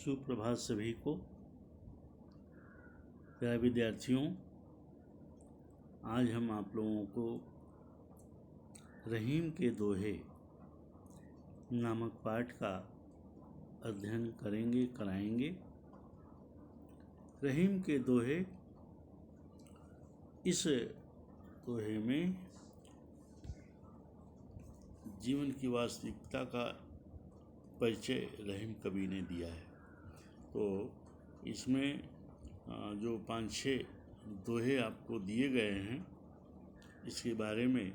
सुप्रभात सभी को। प्यारे विद्यार्थियों, आज हम आप लोगों को रहीम के दोहे नामक पाठ का अध्ययन कराएंगे। रहीम के दोहे, इस दोहे में जीवन की वास्तविकता का परिचय रहीम कवि ने दिया है। तो इसमें जो 5-6 दोहे आपको दिए गए हैं, इसके बारे में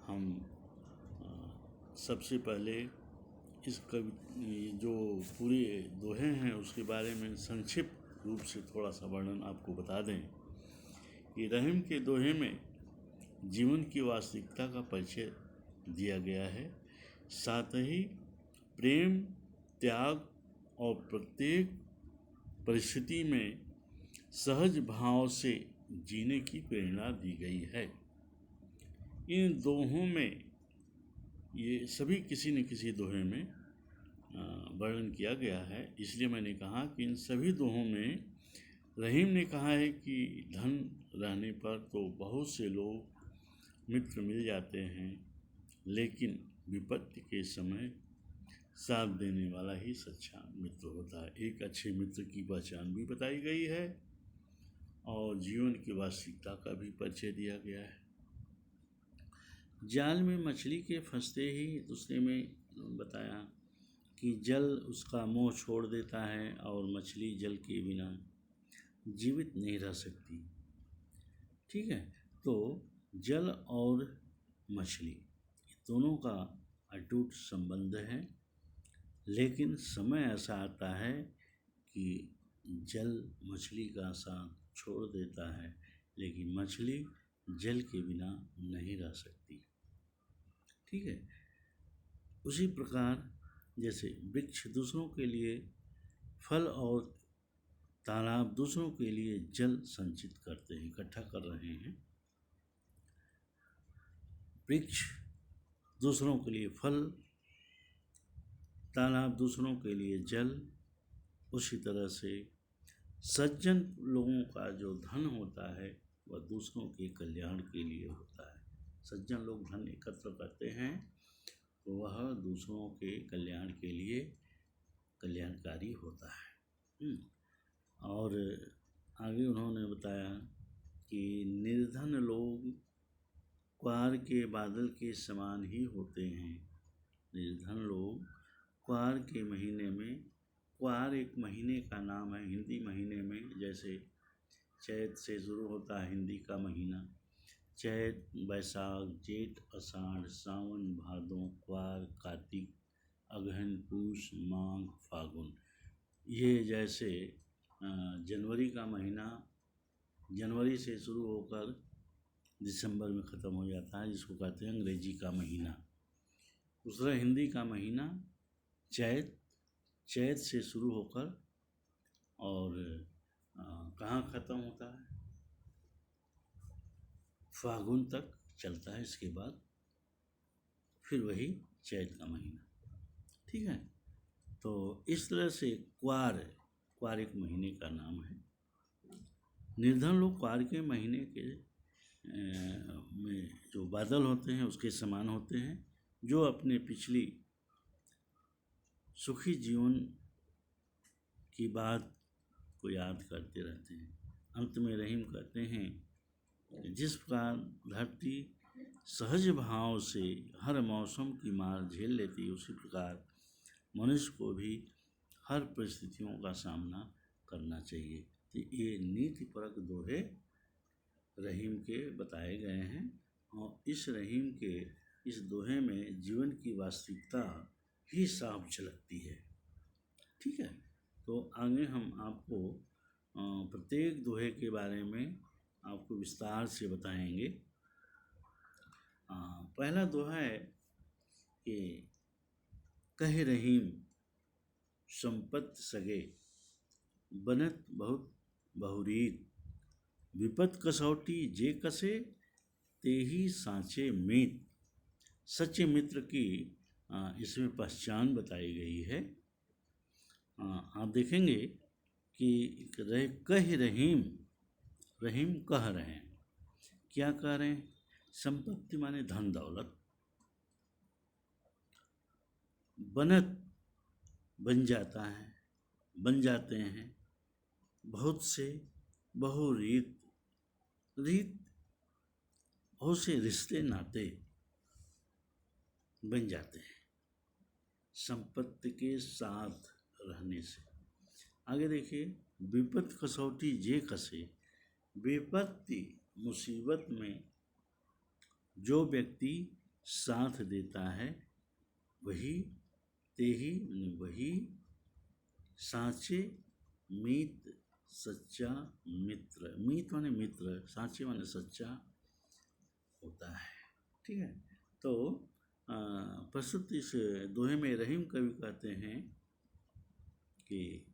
हम सबसे पहले इस कवि जो पूरे दोहे हैं उसके बारे में संक्षिप्त रूप से थोड़ा सा वर्णन आपको बता दें कि रहीम के दोहे में जीवन की वास्तविकता का परिचय दिया गया है, साथ ही प्रेम, त्याग और प्रत्येक परिस्थिति में सहज भाव से जीने की प्रेरणा दी गई है। इन दोहों में ये सभी किसी न किसी दोहे में वर्णन किया गया है। इसलिए मैंने कहा कि इन सभी दोहों में रहीम ने कहा है कि धन रहने पर तो बहुत से लोग मित्र मिल जाते हैं, लेकिन विपत्ति के समय साथ देने वाला ही सच्चा मित्र होता है। एक अच्छे मित्र की पहचान भी बताई गई है और जीवन की वास्तविकता का भी परिचय दिया गया है। जाल में मछली के फंसते ही दूसरे में बताया कि जल उसका मोह छोड़ देता है और मछली जल के बिना जीवित नहीं रह सकती। ठीक है, तो जल और मछली दोनों का अटूट संबंध है, लेकिन समय ऐसा आता है कि जल मछली का साथ छोड़ देता है, लेकिन मछली जल के बिना नहीं रह सकती। ठीक है, उसी प्रकार जैसे वृक्ष दूसरों के लिए फल और तालाब दूसरों के लिए जल संचित करते हैं, इकट्ठा कर रहे हैं। वृक्ष दूसरों के लिए फल, तालाब दूसरों के लिए जल, उसी तरह से सज्जन लोगों का जो धन होता है वह दूसरों के कल्याण के लिए होता है। सज्जन लोग धन एकत्र करते हैं तो वह दूसरों के कल्याण के लिए कल्याणकारी होता है। और आगे उन्होंने बताया कि निर्धन लोग क्वार के बादल के समान ही होते हैं। निर्धन लोग क्वार के महीने में, क्वार एक महीने का नाम है हिंदी महीने में, जैसे चैत से शुरू होता है हिंदी का महीना, चैत, बैसाख, जेठ, आषाढ़, सावन, भादों, क्वार, कार्तिक, अगहन, पूष, माघ, फागुन। ये जैसे जनवरी का महीना जनवरी से शुरू होकर दिसंबर में ख़त्म हो जाता है, जिसको कहते हैं अंग्रेजी का महीना। दूसरा हिंदी का महीना चैत, चैत से शुरू होकर और कहाँ ख़त्म होता है, फागुन तक चलता है। इसके बाद फिर वही चैत का महीना। ठीक है, तो इस तरह से क्वार एक महीने का नाम है। निर्धन लोग क्वार के महीने के में जो बादल होते हैं उसके समान होते हैं, जो अपने पिछली सुखी जीवन की बात को याद करते रहते हैं। अंत में रहीम कहते हैं, जिस प्रकार धरती सहज भाव से हर मौसम की मार झेल लेती है, उसी प्रकार मनुष्य को भी हर परिस्थितियों का सामना करना चाहिए। तो ये नीतिपरक दोहे रहीम के बताए गए हैं और इस रहीम के इस दोहे में जीवन की वास्तविकता ही साफ झलकती है। ठीक है, तो आगे हम आपको प्रत्येक दोहे के बारे में आपको विस्तार से बताएंगे। पहला दोहा है कि कहे रहीम संपत सगे, बनत बहुत बहुरीत, विपत कसौटी जे कसे, तेही सांचे मीत। सच्चे मित्र की इसमें पहचान बताई गई है। आप देखेंगे कि कह रहीम, रहीम कह रहे हैं, क्या कह रहे हैं? संपत्ति माने धन दौलत, बनत बन जाता है, बन जाते हैं, बहुत से, बहुरीत, रीत बहुत से रिश्ते नाते बन जाते हैं संपत्ति के साथ रहने से। आगे देखिए, विपत कसौटी जे कसे, विपत्ति मुसीबत में जो व्यक्ति साथ देता है वही तेही वही साचे मीत सच्चा मित्र, मीत माने मित्र, साचे माने सच्चा होता है। ठीक है, तो प्रस्तुत इस दोहे में रहीम कवि कहते हैं कि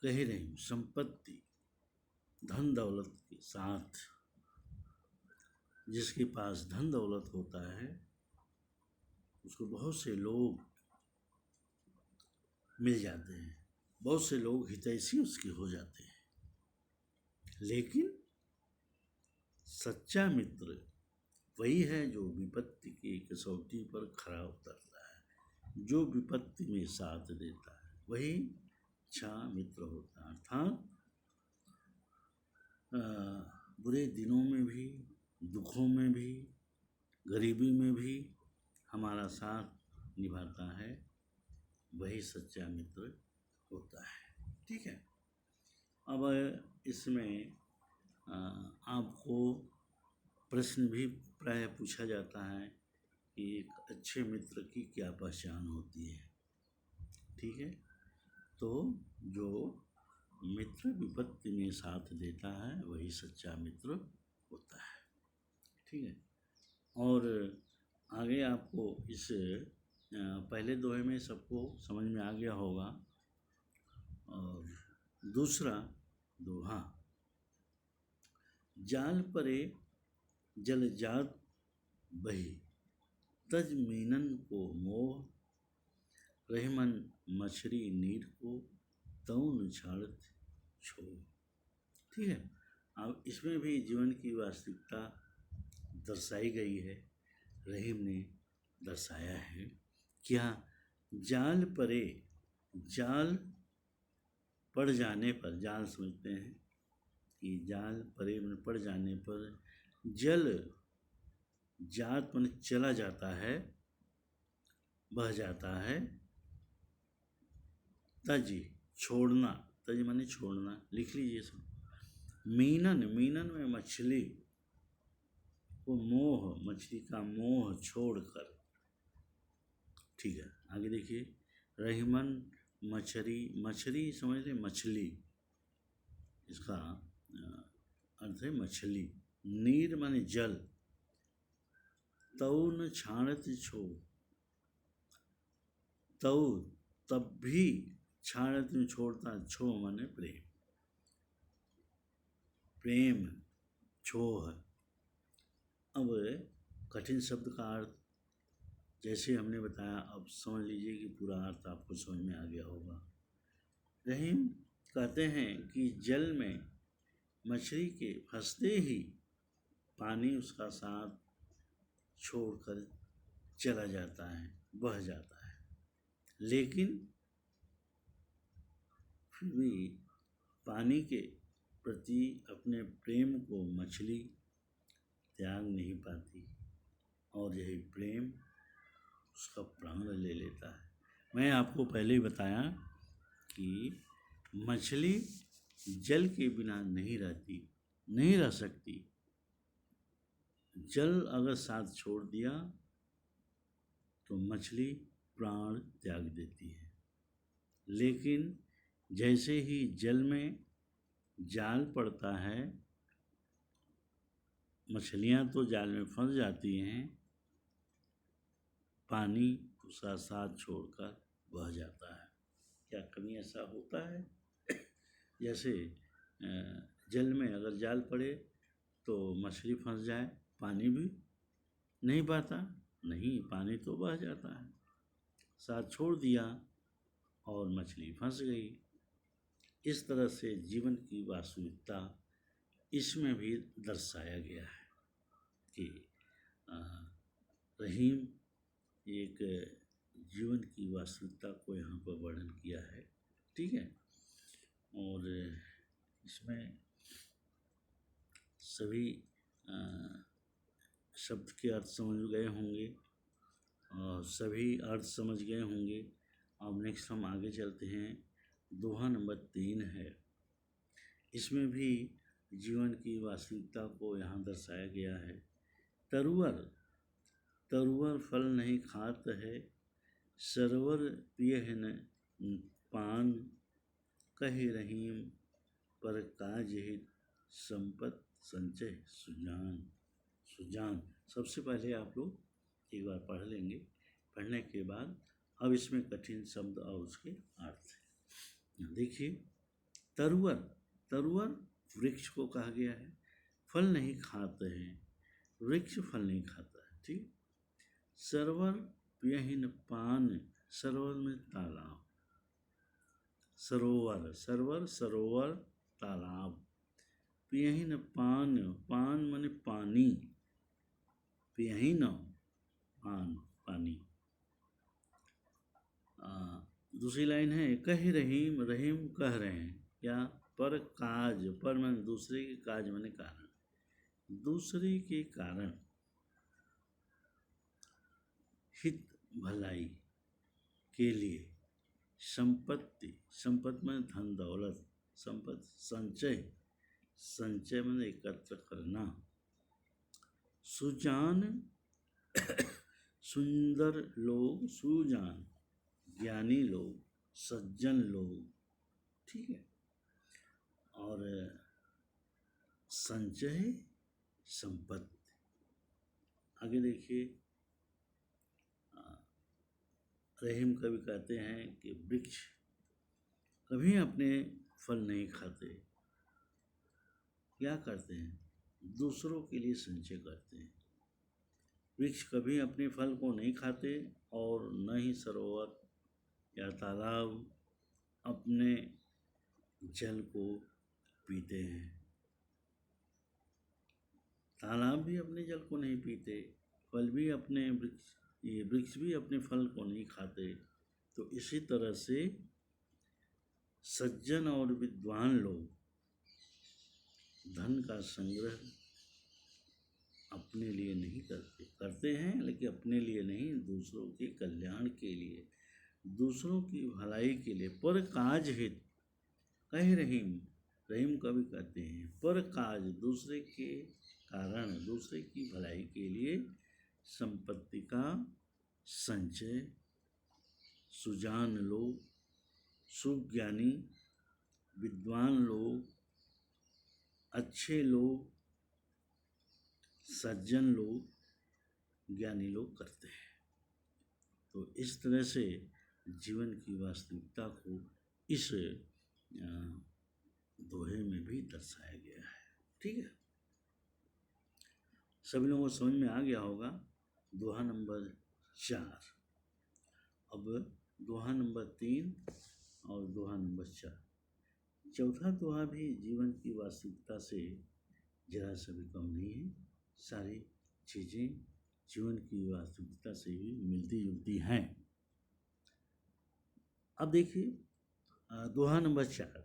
कह रहीम संपत्ति धन दौलत के साथ, जिसके पास धन दौलत होता है उसको बहुत से लोग मिल जाते हैं, बहुत से लोग हितैषी उसके हो जाते हैं, लेकिन सच्चा मित्र वही है जो विपत्ति की कसौटी पर खरा उतरता है, जो विपत्ति में साथ देता है वही अच्छा मित्र होता है। अर्थात बुरे दिनों में भी, दुखों में भी, गरीबी में भी हमारा साथ निभाता है, वही सच्चा मित्र होता है। ठीक है, अब इसमें आपको प्रश्न भी प्राय पूछा जाता है कि एक अच्छे मित्र की क्या पहचान होती है। ठीक है, तो जो मित्र विपत्ति में साथ देता है वही सच्चा मित्र होता है। ठीक है, और आगे आपको इस पहले दोहे में सबको समझ में आ गया होगा। और दूसरा दोहा, जाल परे जल जात बही, तज मीनन को मोह, रहमन मछरी नीर को, तौन छाड़त छोड़। ठीक है, अब इसमें भी जीवन की वास्तविकता दर्शाई गई है, रहीम ने दर्शाया है। क्या? जाल परे, जाल पड़ जाने पर, जाल समझते हैं कि जाल परे में पड़ जाने पर, जल जात मन चला जाता है, बह जाता है, तज छोड़ना, तज माने छोड़ना, लिख लीजिए सब। मीनन, मीनन में मछली को मोह, मछली का मोह छोड़कर। ठीक है, आगे देखिए, रहमन मछरी, मछली समझ लें, मछली, इसका अर्थ है मछली। नीर माने जल, तौन छाड़त छो, तौ तब भी छाड़त में छोड़ता, छो माने प्रेम, प्रेम छोह। अब कठिन शब्द का अर्थ जैसे हमने बताया, अब समझ लीजिए कि पूरा अर्थ आपको समझ में आ गया होगा। रहीम कहते हैं कि जल में मछली के फंसते ही पानी उसका साथ छोड़कर चला जाता है, बह जाता है, लेकिन फिर भी पानी के प्रति अपने प्रेम को मछली त्याग नहीं पाती, और यही प्रेम उसका प्राण ले लेता है। मैं आपको पहले ही बताया कि मछली जल के बिना नहीं रहती, नहीं रह सकती। जल अगर साथ छोड़ दिया तो मछली प्राण त्याग देती है, लेकिन जैसे ही जल में जाल पड़ता है, मछलियां तो जाल में फंस जाती हैं, पानी उसका साथ छोड़कर बह जाता है। क्या कभी ऐसा होता है? जैसे जल में अगर जाल पड़े तो मछली फंस जाए, पानी भी नहीं बहता? नहीं, पानी तो बह जाता है, साथ छोड़ दिया और मछली फंस गई। इस तरह से जीवन की वास्तविकता इसमें भी दर्शाया गया है कि अ, रहीम एक जीवन की वास्तविकता को यहाँ पर वर्णन किया है। ठीक है, और इसमें सभी शब्द के अर्थ समझ गए होंगे और सभी अर्थ समझ गए होंगे। अब नेक्स्ट हम आगे चलते हैं। दोहा नंबर 3 है। इसमें भी जीवन की वास्तविकता को यहाँ दर्शाया गया है। तरुवर तरुवर फल नहीं खात है, सरवर पियह न पान, कहे रहीम पर काज हित, संपत संचय सुजान। सुजान सबसे पहले आप लोग एक बार पढ़ लेंगे। पढ़ने के बाद अब इसमें कठिन शब्द और उसके अर्थ है। देखिए, तरुवर तरुवर वृक्ष को कहा गया है। फल नहीं खाते हैं, वृक्ष फल नहीं खाता है। ठीक। सरवर पियहिन पान, सरोवर में तालाब, सरोवर सरवर सरोवर तालाब। पियहिन पान, पान माने पानी, पियहिन पान पानी। दूसरी लाइन है, कह रहीम, रहीम कह रहे हैं क्या, पर काज, पर माने दूसरे के काज माने कारण, दूसरे के कारण, हित भलाई के लिए, संपत्ति, संपत्ति में धन दौलत, संपत्ति, संचय, संचय में एकत्र करना, सुजान सुंदर लोग, सुजान ज्ञानी लोग, सज्जन लोग। ठीक है, और संचय संपत्ति। आगे देखिए, रहीम कवि कहते हैं कि वृक्ष कभी अपने फल नहीं खाते, क्या करते हैं, दूसरों के लिए संचय करते हैं। वृक्ष कभी अपने फल को नहीं खाते और न ही सरोवर या तालाब अपने जल को पीते हैं। तालाब भी अपने जल को नहीं पीते, फल भी अपने वृक्ष भी अपने फल को नहीं खाते। तो इसी तरह से सज्जन और विद्वान लोग धन का संग्रह अपने लिए नहीं करते, करते हैं लेकिन अपने लिए नहीं, दूसरों के कल्याण के लिए, दूसरों की भलाई के लिए, पर काज हित। कह रहीम, रहीम कवि कहते हैं, पर काज दूसरे के कारण, दूसरे की भलाई के लिए, संपत्ति का संचय, सुजान लोग, सुज्ञानी, विद्वान लोग, अच्छे लोग, सज्जन लोग, ज्ञानी लोग करते हैं। तो इस तरह से जीवन की वास्तविकता को इस दोहे में भी दर्शाया गया है। ठीक है, सभी लोगों को समझ में आ गया होगा। दोहा नंबर 4। अब दोहा नंबर 3 और दोहा नंबर 4। चौथा दोहा भी जीवन की वास्तविकता से जरा सा भी कम नहीं है। सारी चीज़ें जीवन की वास्तविकता से भी मिलती जुलती हैं। अब देखिए, दोहा नंबर 4।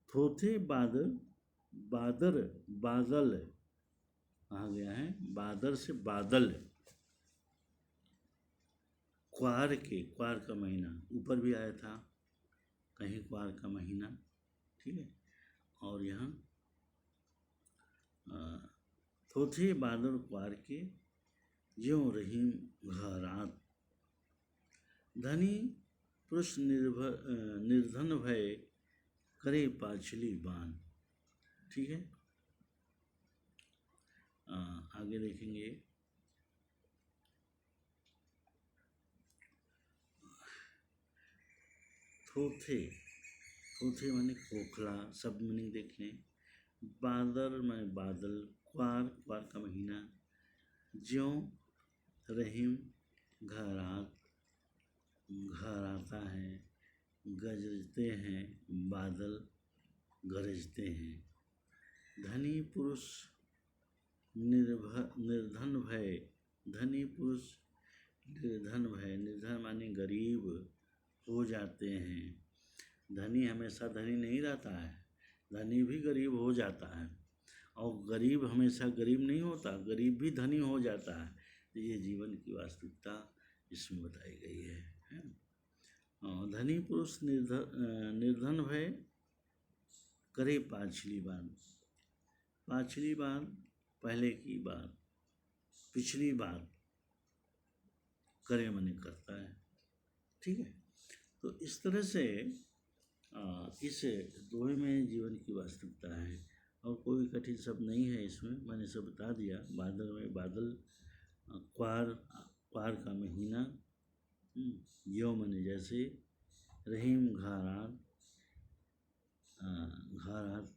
थोथे बादल, बादर बादल कहा गया है, बादर से बादल, क्वार के, क्वार का महीना ऊपर भी आया था, कहीं क्वार का महीना। ठीक है, और यहाँ थोथे बादल क्वार के, ज्यों रहीम घरात, धनी पुरुष निर्धन भय, करे पाछली बान। ठीक है, आगे देखेंगे। थोथे, थोथे माने खोखला, सब मीनिंग देख लें। बादल माने बादल, क्वार, क्वार का महीना, ज्यों रहीम घरात, घर आता है, गरजते हैं बादल गरजते हैं। धनी पुरुष निर्धन भय, धनी पुरुष निर्धन भय, निर्धन माने गरीब हो जाते हैं। धनी हमेशा धनी नहीं रहता है, धनी भी गरीब हो जाता है, और गरीब हमेशा गरीब नहीं होता, गरीब भी धनी हो जाता है। तो ये जीवन की वास्तविकता इसमें बताई गई है। धनी पुरुष निर्धन भय करे पाछली बात, पाछली बात पहले की बात, पिछली बात करे मने करता है। ठीक है, तो इस तरह से इस दोहे में जीवन की वास्तविकता है, और कोई कठिन शब्द नहीं है इसमें, मैंने सब बता दिया। बादल में बादल, क्वार का महीना, यो मने जैसे, रहीम घारात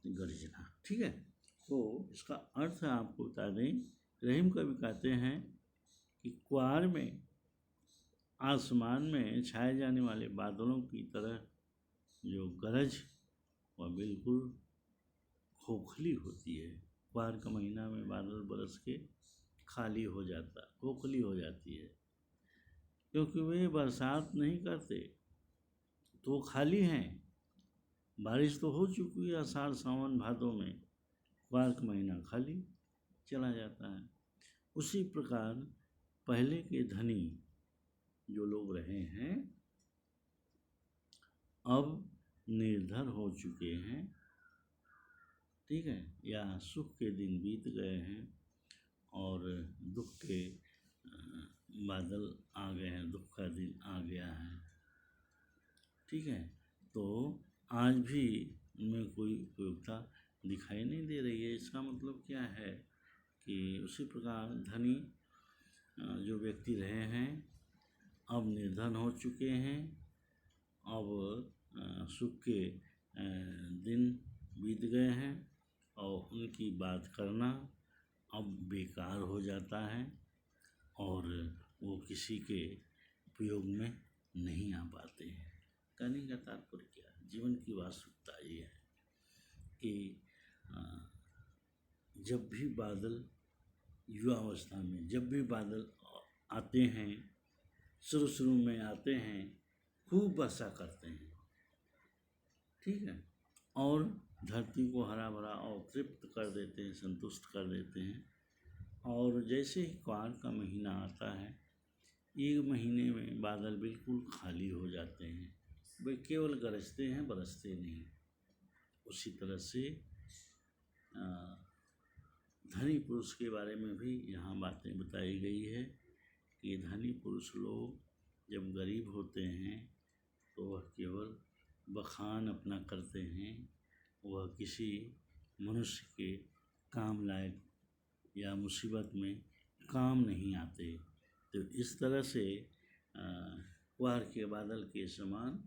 गर्जना। ठीक है, तो इसका अर्थ आपको बता दें। रहीम कवि कहते हैं कि क्वार में आसमान में छाए जाने वाले बादलों की तरह जो गरज वह बिल्कुल खोखली होती है। क्वार का महीना में बादल बरस के खाली हो जाता, खोखली हो जाती है, क्योंकि वे बरसात नहीं करते, तो खाली हैं। बारिश तो हो चुकी है आषाढ़ सावन भादों में, क्वार का महीना खाली चला जाता है। उसी प्रकार पहले के धनी जो लोग रहे हैं अब निर्धन हो चुके हैं। ठीक है, या सुख के दिन बीत गए हैं और दुख के बादल आ गए हैं, दुख का दिन आ गया है। ठीक है, तो आज भी उनमें कोई उपयोगिता दिखाई नहीं दे रही है। इसका मतलब क्या है कि उसी प्रकार धनी जो व्यक्ति रहे हैं अब निर्धन हो चुके हैं, अब सुख के दिन बीत गए हैं और उनकी बात करना अब बेकार हो जाता है और वो किसी के उपयोग में नहीं आ पाते हैं। कहने का तात्पर्य क्या है, जीवन की वास्तविकता ये है कि जब भी बादल युवावस्था में जब भी बादल आते हैं, शुरू में आते हैं, खूब वर्षा करते हैं। ठीक है, और धरती को हरा भरा और तृप्त कर देते हैं, संतुष्ट कर देते हैं। और जैसे ही क्वार का महीना आता है, एक महीने में बादल बिल्कुल खाली हो जाते हैं, वे केवल गरजते हैं, बरसते नहीं। उसी तरह से धनी पुरुष के बारे में भी यहाँ बातें बताई गई है कि धनी पुरुष लोग जब गरीब होते हैं तो वह केवल बखान अपना करते हैं, वह किसी मनुष्य के काम लायक या मुसीबत में काम नहीं आते। तो इस तरह से क्वार के बादल के समान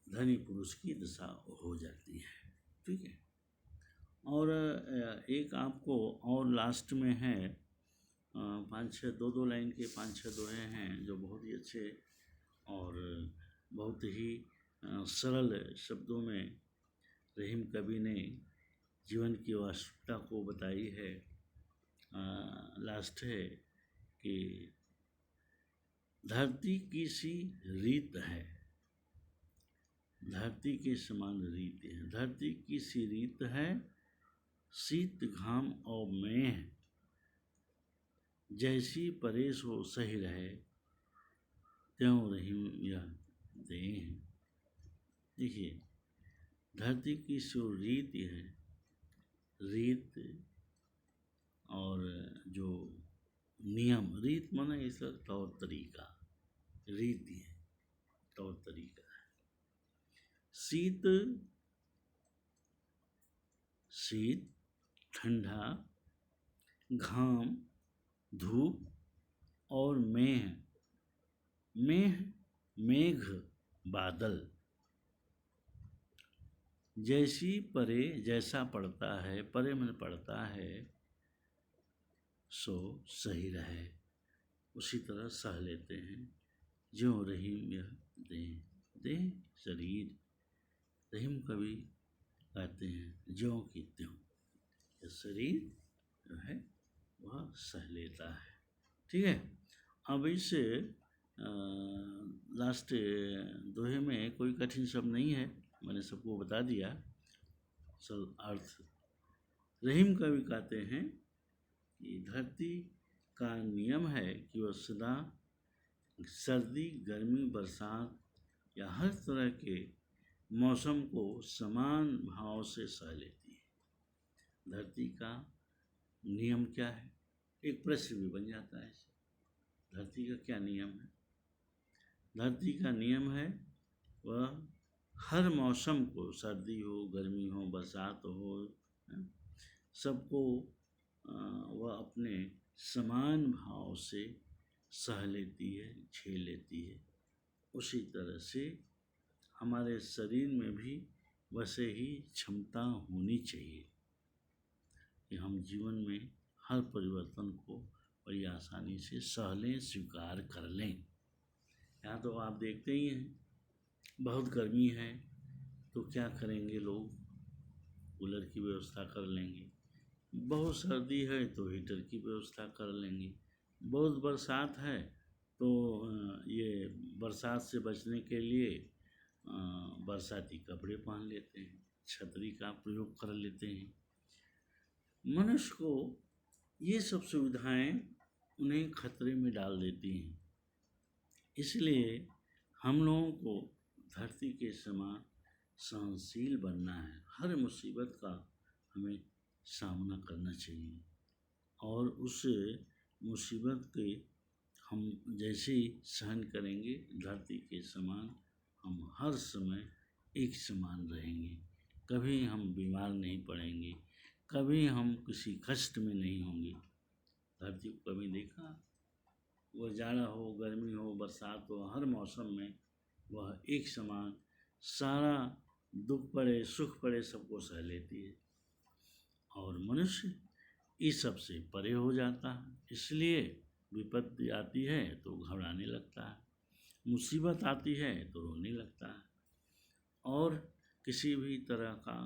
धनी पुरुष की दशा हो जाती है। ठीक है, और एक आपको और लास्ट में है 5-6 दो लाइन के 5-6 दोहे हैं जो बहुत ही अच्छे और बहुत ही सरल शब्दों में रहीम कवि ने जीवन की वास्तविकता को बताई है। लास्ट है कि धरती की सी रीत है, धरती के समान रीत है, धरती की सी रीत है, शीत घाम और मेह, जैसी परेश हो सही रहे, त्यों रहीम यह देह। देखिए, धरती की जो रीत है, रीत और जो नियम, रीत माना इसका तौर तरीका, रीति है, तौर तरीका है। शीत, शीत ठंडा, घाम धूप, और मेह, मेह मेघ बादल, जैसी परे जैसा पड़ता है, परे मन पड़ता है, सो सही रहे, उसी तरह सह लेते हैं, ज्यों रहीम यह दें। रहीम कवि कहते हैं ज्यों की त्यों, ये शरीर जो है वह सह लेता है। ठीक है। अब इस लास्ट दोहे में कोई कठिन शब्द नहीं है, मैंने सबको बता दिया सल अर्थ। रहीम कवि कहते हैं कि धरती का नियम है कि वह सदा सर्दी, गर्मी, बरसात या हर तरह के मौसम को समान भाव से सह लेती है। धरती का नियम क्या है? एक प्रश्न भी बन जाता है इससे। धरती का क्या नियम है? धरती का नियम है वह हर मौसम को, सर्दी हो, गर्मी हो, बरसात हो, सबको वह अपने समान भाव से सह लेती है, झेल लेती है। उसी तरह से हमारे शरीर में भी वैसे ही क्षमता होनी चाहिए कि हम जीवन में हर परिवर्तन को बड़ी आसानी से सह लें, स्वीकार कर लें। यहाँ तो आप देखते ही हैं, बहुत गर्मी है तो क्या करेंगे लोग? कूलर की व्यवस्था कर लेंगे। बहुत सर्दी है तो हीटर की व्यवस्था कर लेंगे। बहुत बरसात है तो ये बरसात से बचने के लिए बरसाती कपड़े पहन लेते हैं, छतरी का प्रयोग कर लेते हैं। मनुष्य को ये सब सुविधाएं उन्हें खतरे में डाल देती हैं। इसलिए हम लोगों को धरती के समान सहनशील बनना है। हर मुसीबत का हमें सामना करना चाहिए और उस मुसीबत के हम जैसे ही सहन करेंगे, धरती के समान हम हर समय एक समान रहेंगे। कभी हम बीमार नहीं पड़ेंगे, कभी हम किसी कष्ट में नहीं होंगे। धरती को कभी देखा? वह जाड़ा हो, गर्मी हो, बरसात हो, हर मौसम में वह एक समान सारा दुख पड़े, सुख पड़े, सबको सह लेती है। और मनुष्य इस सब से परे हो जाता है। इसलिए विपत्ति आती है तो घबराने लगता है, मुसीबत आती है तो रोने लगता है और किसी भी तरह का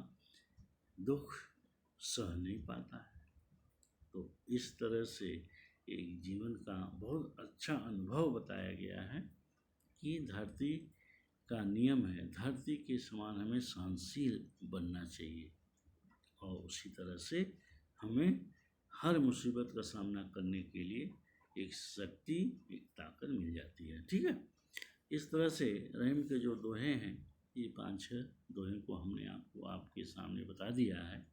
दुख सह नहीं पाता है। तो इस तरह से एक जीवन का बहुत अच्छा अनुभव बताया गया है कि धरती का नियम है, धरती के समान हमें सहनशील बनना चाहिए और उसी तरह से हमें हर मुसीबत का सामना करने के लिए एक शक्ति, एक ताकत मिल जाती है। ठीक है। इस तरह से रहीम के जो दोहे हैं, ये 5-6 दोहे को हमने आपके सामने बता दिया है।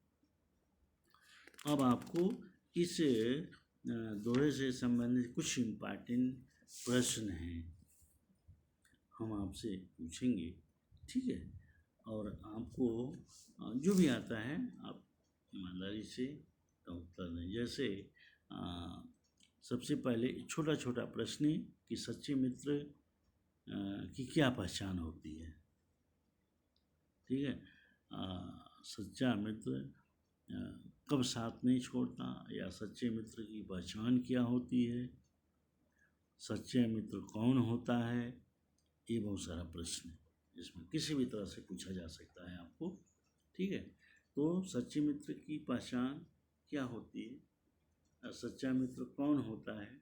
अब आपको इस दोहे से संबंधित कुछ इम्पॉर्टेंट प्रश्न हैं, हम आपसे पूछेंगे। ठीक है। और आपको जो भी आता है आप ईमानदारी से उत्तर दें। जैसे सबसे पहले छोटा छोटा प्रश्न है कि सच्चे मित्र की क्या पहचान होती है? ठीक है। सच्चा मित्र कब साथ नहीं छोड़ता, या सच्चे मित्र की पहचान क्या होती है, सच्चा मित्र कौन होता है? ये बहुत सारा प्रश्न है, इसमें किसी भी तरह से पूछा जा सकता है आपको। ठीक है। तो सच्चे मित्र की पहचान क्या होती है, सच्चा मित्र कौन होता है?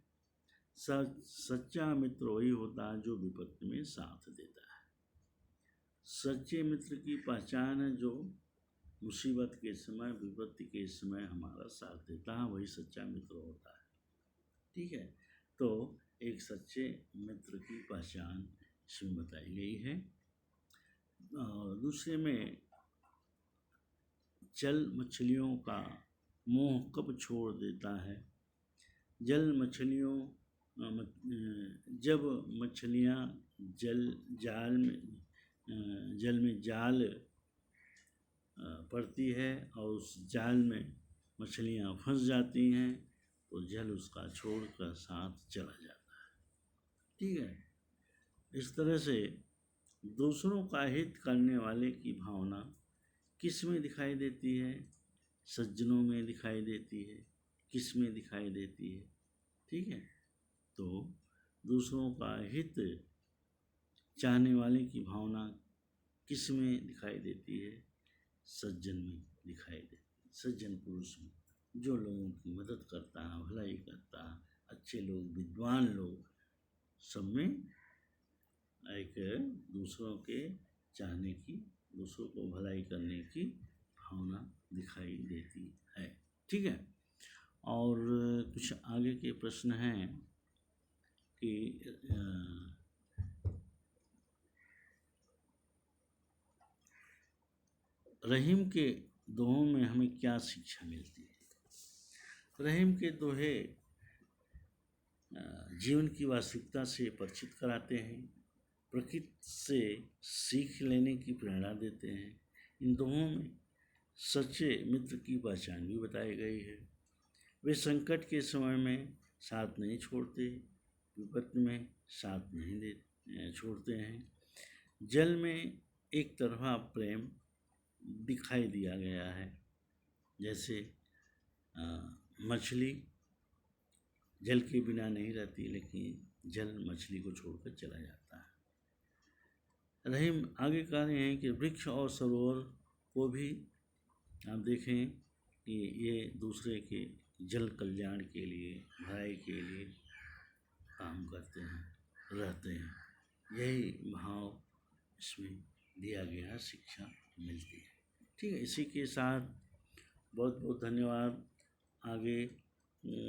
सच्चा मित्र वही होता है जो विपत्ति में साथ देता है। सच्चे मित्र की पहचान है जो मुसीबत के समय, विपत्ति के समय हमारा साथ देता है, वही सच्चा मित्र होता है। ठीक है। तो एक सच्चे मित्र की पहचान इसमें बताई गई है। दूसरे में जल मछलियों का मोह कब छोड़ देता है? जल मछलियों जब मछलियाँ जल में जाल पड़ती है और उस जाल में मछलियाँ फंस जाती हैं तो जल उसका छोड़कर साथ चला जाता है। ठीक है। इस तरह से दूसरों का हित करने वाले की भावना किस में दिखाई देती है? सज्जनों में दिखाई देती है। किस में दिखाई देती है? ठीक है। तो दूसरों का हित चाहने वाले की भावना किस में दिखाई देती है? सज्जन में दिखाई देती है, सज्जन पुरुष में, जो लोगों की मदद करता है, भलाई करता है, अच्छे लोग, विद्वान लोग, सब में एक दूसरों के चाहने की, दूसरों को भलाई करने की भावना दिखाई देती है। ठीक है। और कुछ आगे के प्रश्न हैं कि रहीम के दोहों में हमें क्या शिक्षा मिलती है? रहीम के दोहे जीवन की वास्तविकता से परिचित कराते हैं, प्रकृति से सीख लेने की प्रेरणा देते हैं। इन दोहों में सच्चे मित्र की पहचान भी बताई गई है। वे संकट के समय में साथ नहीं छोड़ते, विपत्ति में साथ नहीं दे छोड़ते हैं। जल में एक तरफा प्रेम दिखाई दिया गया है, जैसे मछली जल के बिना नहीं रहती, लेकिन जल मछली को छोड़कर चला जाता है। रहीम आगे कह रहे हैं कि वृक्ष और सरोवर को भी आप देखें कि ये दूसरे के जल कल्याण के लिए, भलाई के लिए काम करते हैं, रहते हैं। यही भाव इसमें दिया गया, शिक्षा मिलती है। ठीक है, इसी के साथ बहुत बहुत धन्यवाद। आगे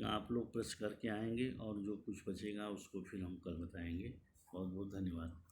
आप लोग प्रश्न करके आएंगे और जो कुछ बचेगा उसको फिर हम कल बताएंगे। बहुत बहुत धन्यवाद।